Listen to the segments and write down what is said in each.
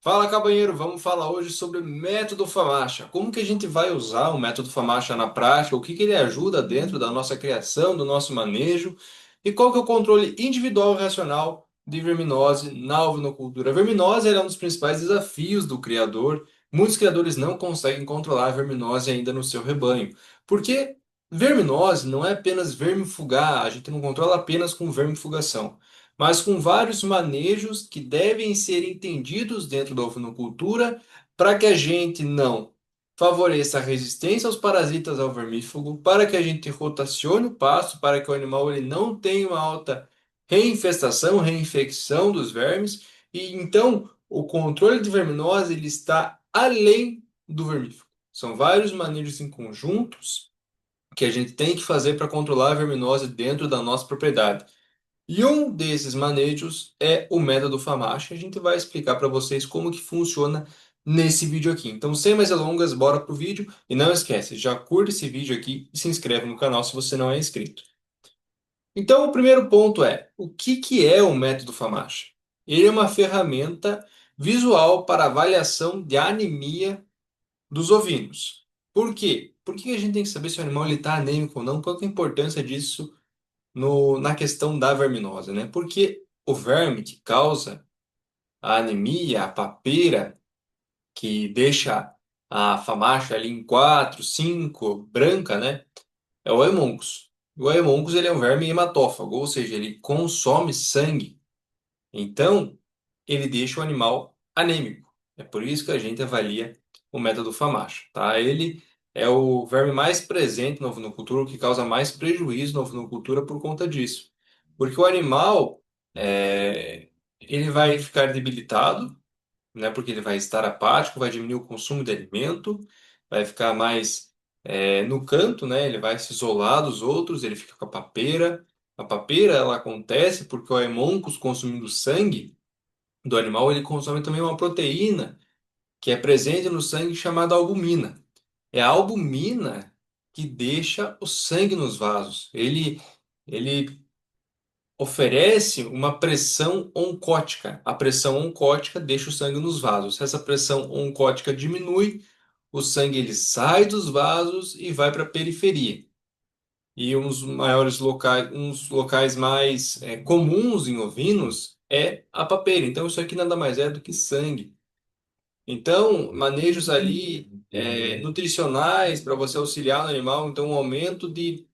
Fala, cabanheiro, vamos falar hoje sobre o método Famacha. Como que a gente vai usar o método Famacha na prática, o que que ele ajuda dentro da nossa criação, do nosso manejo, e qual que é o controle individual e racional de verminose na ovinocultura. A verminose é um dos principais desafios do criador. Muitos criadores não conseguem controlar a verminose ainda no seu rebanho, porque verminose não é apenas vermifugar, a gente não controla apenas com vermifugação, mas com vários manejos que devem ser entendidos dentro da ovinocultura para que a gente não favoreça a resistência aos parasitas ao vermífugo, para que a gente rotacione o pasto, para que o animal ele não tenha uma alta reinfestação, reinfecção dos vermes, e então o controle de verminose ele está além do vermífugo. São vários manejos em conjuntos que a gente tem que fazer para controlar a verminose dentro da nossa propriedade. E um desses manejos é o método Famachi. A gente vai explicar para vocês como que funciona nesse vídeo aqui. Então, sem mais delongas, bora pro vídeo. E não esquece, já curta esse vídeo aqui e se inscreve no canal se você não é inscrito. Então, o primeiro ponto é, o que que é o método Famachi? Ele é uma ferramenta visual para avaliação de anemia dos ovinos. Por quê? Por que a gente tem que saber se o animal está anêmico ou não? Qual que é a importância disso na questão da verminose, né? Porque o verme que causa a anemia, a papeira, que deixa a famacha ali em 4, 5, branca, né? É o Haemoncus. O Haemoncus ele é um verme hematófago, ou seja, ele consome sangue. Então, ele deixa o animal anêmico. É por isso que a gente avalia o método Famacha, tá? Ele é o verme mais presente na ovinocultura, o que causa mais prejuízo na ovinocultura por conta disso. Porque o animal, ele vai ficar debilitado, né? Porque ele vai estar apático, vai diminuir o consumo de alimento, vai ficar mais no canto, né? Ele vai se isolar dos outros, ele fica com a papeira. A papeira, ela acontece porque o Haemoncus consumindo sangue do animal, ele consome também uma proteína que é presente no sangue chamada albumina. É a albumina que deixa o sangue nos vasos. Ele oferece uma pressão oncótica. A pressão oncótica deixa o sangue nos vasos. Se essa pressão oncótica diminui, o sangue ele sai dos vasos e vai para a periferia. E uns locais mais comuns em ovinos é a papeira. Então, isso aqui nada mais é do que sangue. Então, manejos ali nutricionais para você auxiliar no animal. Então, um aumento de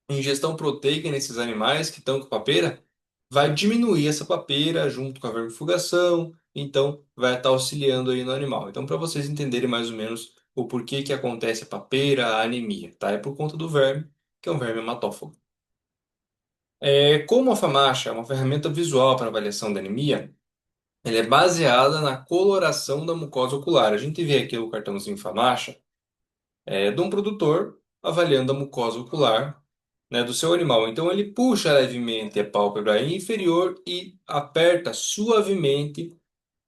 ingestão proteica nesses animais que estão com papeira vai diminuir essa papeira junto com a vermifugação. Então, vai estar auxiliando aí no animal. Então, para vocês entenderem mais ou menos o porquê que acontece a papeira, a anemia, tá? É por conta do verme, que é um verme hematófago. Como a FAMACHA é uma ferramenta visual para avaliação da anemia, ela é baseada na coloração da mucosa ocular. A gente vê aqui o cartãozinho Famacha de um produtor avaliando a mucosa ocular, né, do seu animal. Então ele puxa levemente a pálpebra inferior e aperta suavemente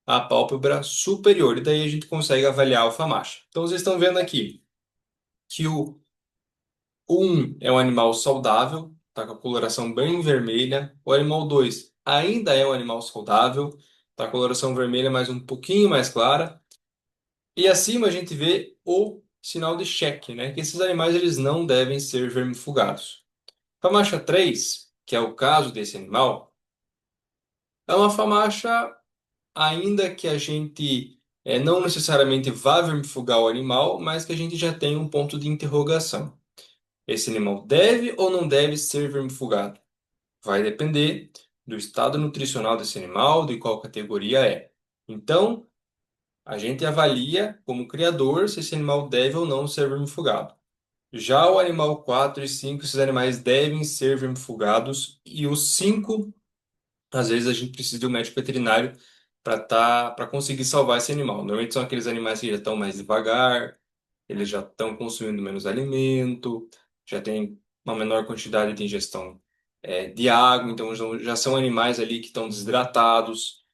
a pálpebra superior. E daí a gente consegue avaliar o Famacha. Então vocês estão vendo aqui que o 1 é um animal saudável, está com a coloração bem vermelha. O animal 2 ainda é um animal saudável, está com a coloração vermelha, mas um pouquinho mais clara. E acima a gente vê o sinal de cheque, né? Que esses animais eles não devem ser vermifugados. Famacha 3, que é o caso desse animal, é uma famacha ainda que a gente não necessariamente vá vermifugar o animal, mas que a gente já tem um ponto de interrogação. Esse animal deve ou não deve ser vermifugado? Vai depender do estado nutricional desse animal, de qual categoria é. Então, a gente avalia como criador se esse animal deve ou não ser vermifugado. Já o animal 4 e 5, esses animais devem ser vermifugados, e os 5, às vezes a gente precisa de um médico veterinário para conseguir salvar esse animal. Normalmente são aqueles animais que já estão mais devagar, eles já estão consumindo menos alimento, já tem uma menor quantidade de ingestão de água, então já são animais ali que estão desidratados,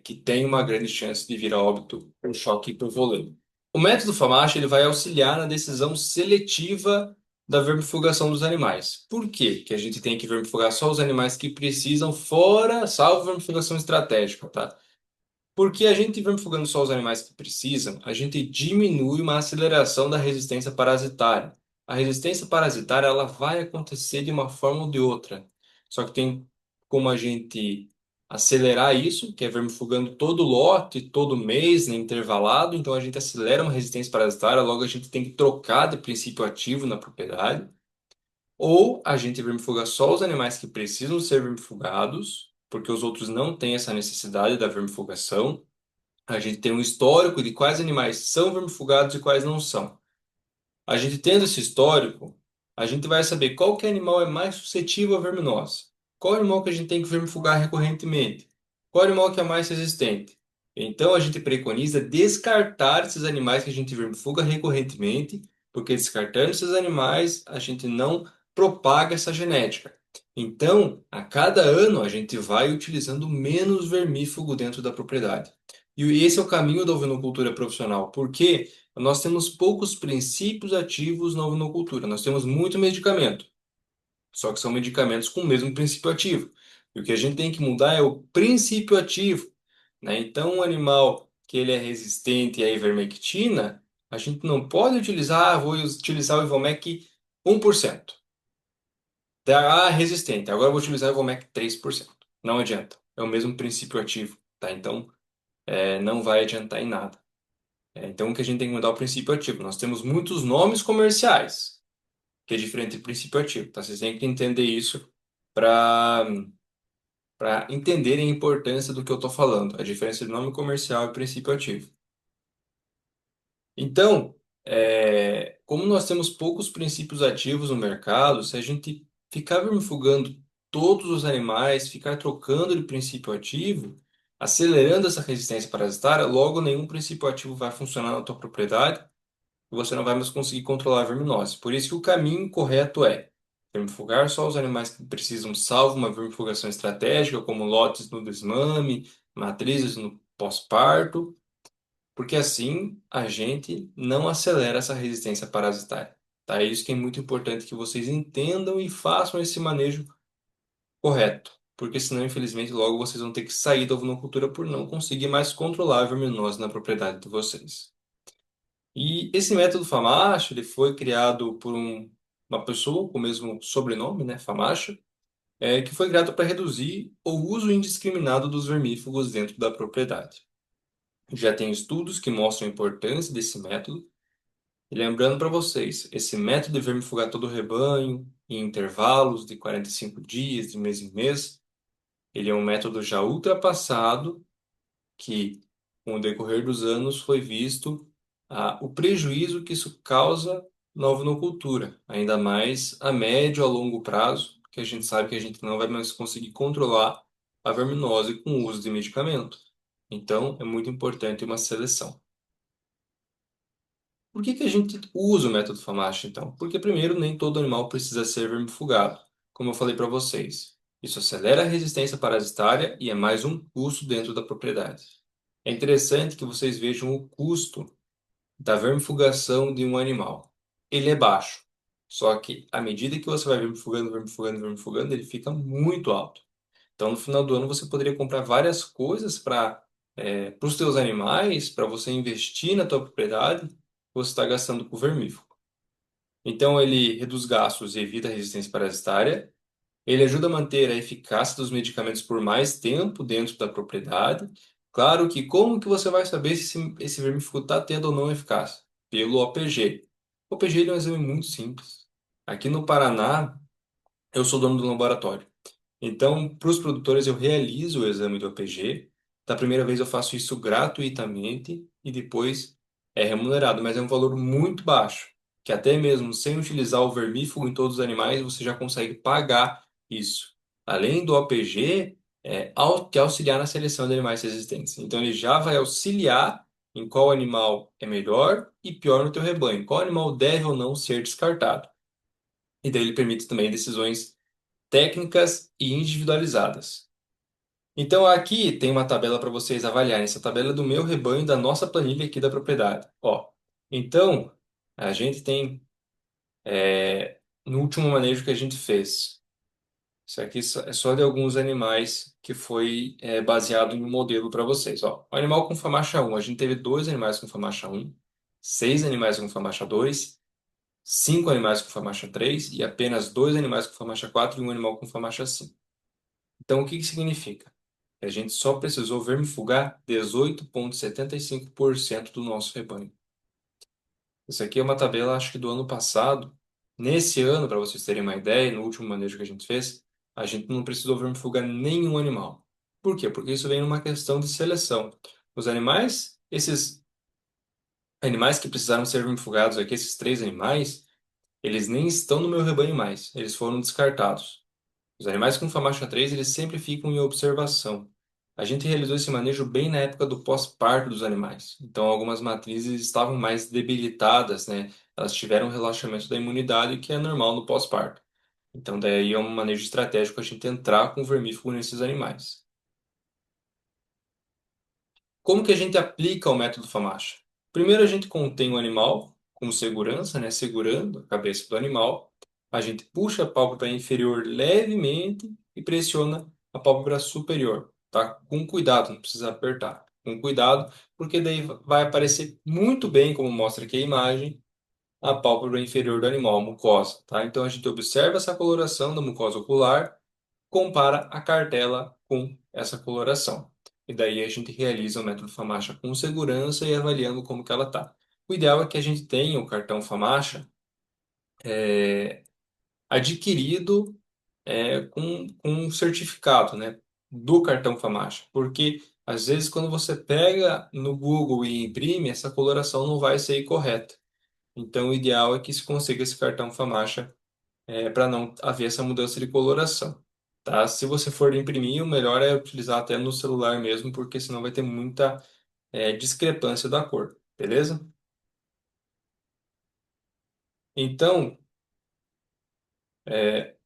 que têm uma grande chance de vir a óbito por choque hipovolêmico. O método FAMACHA ele vai auxiliar na decisão seletiva da vermifugação dos animais. Por quê que a gente tem que vermifugar só os animais que precisam, fora, salvo vermifugação estratégica, tá? Porque a gente vermifugando só os animais que precisam, a gente diminui uma aceleração da resistência parasitária. A resistência parasitária ela vai acontecer de uma forma ou de outra. Só que tem como a gente acelerar isso, que é vermifugando todo lote, todo mês, né, intervalado. Então a gente acelera uma resistência parasitária, logo a gente tem que trocar de princípio ativo na propriedade. Ou a gente vermifuga só os animais que precisam ser vermifugados, porque os outros não têm essa necessidade da vermifugação. A gente tem um histórico de quais animais são vermifugados e quais não são. A gente tendo esse histórico, a gente vai saber qual que animal é mais suscetível à verminose. Qual animal que a gente tem que vermifugar recorrentemente. Qual animal que é mais resistente. Então a gente preconiza descartar esses animais que a gente vermifuga recorrentemente, porque descartando esses animais, a gente não propaga essa genética. Então, a cada ano, a gente vai utilizando menos vermífugo dentro da propriedade. E esse é o caminho da ovinocultura profissional, porque nós temos poucos princípios ativos na ovinocultura. Nós temos muito medicamento, só que são medicamentos com o mesmo princípio ativo. E o que a gente tem que mudar é o princípio ativo, né? Então, um animal que ele é resistente à ivermectina, a gente não pode utilizar, vou utilizar o Ivomec 1%. Resistente, agora eu vou utilizar o Ivomec 3%. Não adianta, é o mesmo princípio ativo, tá? Então, não vai adiantar em nada. Então, o que a gente tem que mudar é o princípio ativo. Nós temos muitos nomes comerciais, que é diferente do princípio ativo, tá? Vocês têm que entender isso para entenderem a importância do que eu estou falando, a diferença de nome comercial e princípio ativo. Então, como nós temos poucos princípios ativos no mercado, se a gente ficar vermifugando todos os animais, ficar trocando de princípio ativo, acelerando essa resistência parasitária, logo nenhum princípio ativo vai funcionar na tua propriedade e você não vai mais conseguir controlar a verminose. Por isso que o caminho correto é vermifugar só os animais que precisam, salvo uma vermifugação estratégica, como lotes no desmame, matrizes no pós-parto, porque assim a gente não acelera essa resistência parasitária. Tá? É isso que é muito importante que vocês entendam e façam esse manejo correto. Porque senão, infelizmente, logo vocês vão ter que sair da ovinocultura por não conseguir mais controlar a verminose na propriedade de vocês. E esse método Famacho, ele foi criado por uma pessoa com o mesmo sobrenome, né, Famacho, que foi criado para reduzir o uso indiscriminado dos vermífugos dentro da propriedade. Já tem estudos que mostram a importância desse método. E lembrando para vocês, esse método de vermifugar todo o rebanho em intervalos de 45 dias, de mês em mês, ele é um método já ultrapassado que, com o decorrer dos anos, foi visto o prejuízo que isso causa na ovinocultura, ainda mais a médio a longo prazo, que a gente sabe que a gente não vai mais conseguir controlar a verminose com o uso de medicamento. Então, é muito importante uma seleção. Por que que a gente usa o método FAMACHA, então? Porque, primeiro, nem todo animal precisa ser vermifugado, como eu falei para vocês. Isso acelera a resistência parasitária e é mais um custo dentro da propriedade. É interessante que vocês vejam o custo da vermifugação de um animal. Ele é baixo, só que à medida que você vai vermifugando, vermifugando, vermifugando, ele fica muito alto. Então, no final do ano, você poderia comprar várias coisas para os teus animais, para você investir na tua propriedade, que você está gastando com vermífugo. Então, ele reduz gastos e evita a resistência parasitária. Ele ajuda a manter a eficácia dos medicamentos por mais tempo dentro da propriedade. Claro que como que você vai saber se esse vermífugo está tendo ou não eficácia? Pelo OPG. O OPG ele é um exame muito simples. Aqui no Paraná, eu sou dono do laboratório. Então, para os produtores, eu realizo o exame do APG. Da primeira vez, eu faço isso gratuitamente e depois é remunerado, mas é um valor muito baixo, que até mesmo sem utilizar o vermífugo em todos os animais, você já consegue pagar isso. Além do APG, que auxiliar na seleção de animais resistentes. Então, ele já vai auxiliar em qual animal é melhor e pior no teu rebanho, qual animal deve ou não ser descartado. E daí ele permite também decisões técnicas e individualizadas. Então aqui tem uma tabela para vocês avaliarem. Essa tabela é do meu rebanho, da nossa planilha aqui da propriedade. Ó, então a gente tem no último manejo que a gente fez, Isso aqui é só de alguns animais que foi baseado em um modelo para vocês. Ó, o animal com Famacha 1, a gente teve dois animais com Famacha 1, seis animais com Famacha 2, cinco animais com Famacha 3 e apenas dois animais com Famacha 4 e um animal com Famacha 5. Então, o que que significa? Que a gente só precisou vermifugar 18,75% do nosso rebanho. Isso aqui é uma tabela, acho que do ano passado. Nesse ano, para vocês terem uma ideia, no último manejo que a gente fez, a gente não precisou vermifugar nenhum animal. Por quê? Porque isso vem numa questão de seleção. Os animais, esses animais que precisaram ser vermifugados aqui, esses três animais, eles nem estão no meu rebanho mais. Eles foram descartados. Os animais com faixa 3 eles sempre ficam em observação. A gente realizou esse manejo bem na época do pós-parto dos animais. Então, algumas matrizes estavam mais debilitadas, né? Elas tiveram um relaxamento da imunidade, que é normal no pós-parto. Então, daí é um manejo estratégico a gente entrar com vermífugo nesses animais. Como que a gente aplica o método FAMACHA? Primeiro, a gente contém o animal com segurança, né? Segurando a cabeça do animal. A gente puxa a pálpebra inferior levemente e pressiona a pálpebra superior, tá? Com cuidado, não precisa apertar. Com cuidado, porque daí vai aparecer muito bem, como mostra aqui a imagem, a pálpebra inferior do animal, a mucosa, tá? Então a gente observa essa coloração da mucosa ocular, compara a cartela com essa coloração. E daí a gente realiza o método FAMACHA com segurança e avaliando como que ela está. O ideal é que a gente tenha o cartão FAMACHA adquirido com um certificado, né, do cartão FAMACHA, porque às vezes quando você pega no Google e imprime, essa coloração não vai ser correta. Então o ideal é que se consiga esse cartão FAMACHA para não haver essa mudança de coloração. Tá? Se você for imprimir, o melhor é utilizar até no celular mesmo, porque senão vai ter muita discrepância da cor, beleza? Então,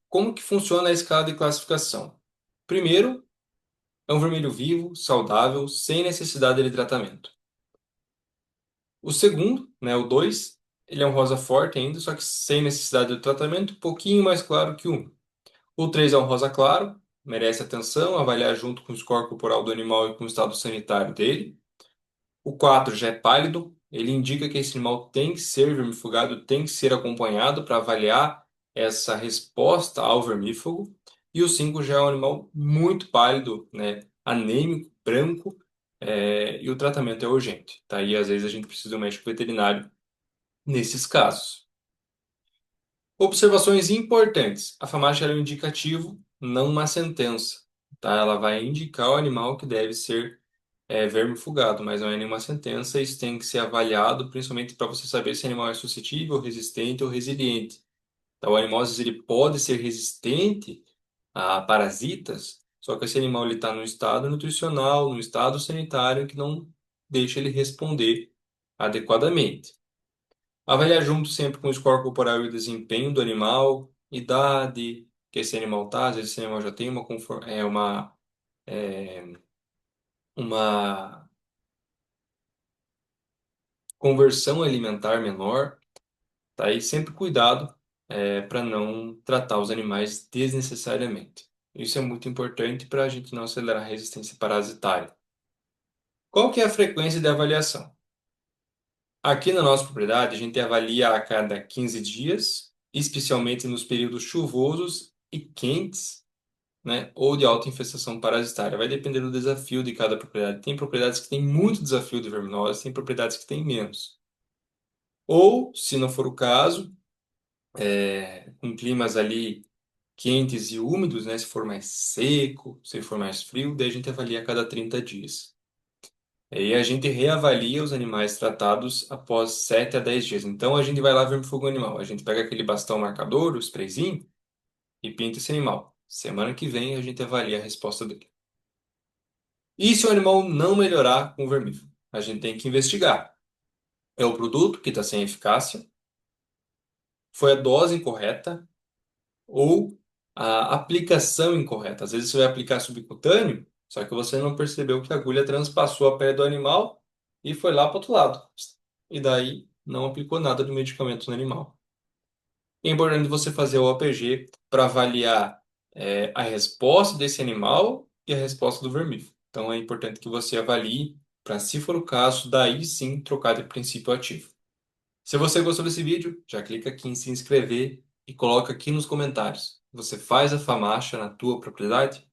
como que funciona a escala de classificação? Primeiro, é um vermelho vivo, saudável, sem necessidade de tratamento. O segundo, né, o 2, ele é um rosa forte ainda, só que sem necessidade de tratamento, um pouquinho mais claro que o 1. O 3 é um rosa claro, merece atenção, avaliar junto com o score corporal do animal e com o estado sanitário dele. O 4 já é pálido, ele indica que esse animal tem que ser vermifugado, tem que ser acompanhado para avaliar essa resposta ao vermífugo. E o 5 já é um animal muito pálido, né, anêmico, branco, e o tratamento é urgente. Tá? E às vezes a gente precisa de um médico veterinário nesses casos. Observações importantes. A farmácia é um indicativo, não uma sentença. Tá? Ela vai indicar o animal que deve ser vermifugado, mas não é nenhuma sentença. Isso tem que ser avaliado, principalmente para você saber se o animal é suscetível, resistente ou resiliente. Então, o animal, às vezes, ele pode ser resistente a parasitas, só que esse animal está num estado nutricional, num estado sanitário que não deixa ele responder adequadamente. Avaliar junto sempre com o score corporal e o desempenho do animal, idade que esse animal está, às vezes esse animal já tem uma conversão alimentar menor, tá? E sempre cuidado para não tratar os animais desnecessariamente. Isso é muito importante para a gente não acelerar a resistência parasitária. Qual que é a frequência de avaliação? Aqui na nossa propriedade, a gente avalia a cada 15 dias, especialmente nos períodos chuvosos e quentes, né, ou de alta infestação parasitária. Vai depender do desafio de cada propriedade. Tem propriedades que têm muito desafio de verminose, tem propriedades que têm menos. Ou, se não for o caso, com climas ali quentes e úmidos, né, se for mais seco, se for mais frio, daí a gente avalia a cada 30 dias. E a gente reavalia os animais tratados após 7 a 10 dias. Então a gente vai lá vermifugar o animal. A gente pega aquele bastão marcador, o sprayzinho, e pinta esse animal. Semana que vem a gente avalia a resposta dele. E se o animal não melhorar com o vermífugo? A gente tem que investigar. É o produto que está sem eficácia? Foi a dose incorreta? Ou a aplicação incorreta? Às vezes você vai aplicar subcutâneo, só que você não percebeu que a agulha transpassou a pele do animal e foi lá para o outro lado. E daí não aplicou nada do medicamento no animal. É importante você fazer o APG para avaliar a resposta desse animal e a resposta do vermífugo. Então é importante que você avalie para, se for o caso, daí sim trocar de princípio ativo. Se você gostou desse vídeo, já clica aqui em se inscrever e coloca aqui nos comentários. Você faz a FAMACHA na tua propriedade?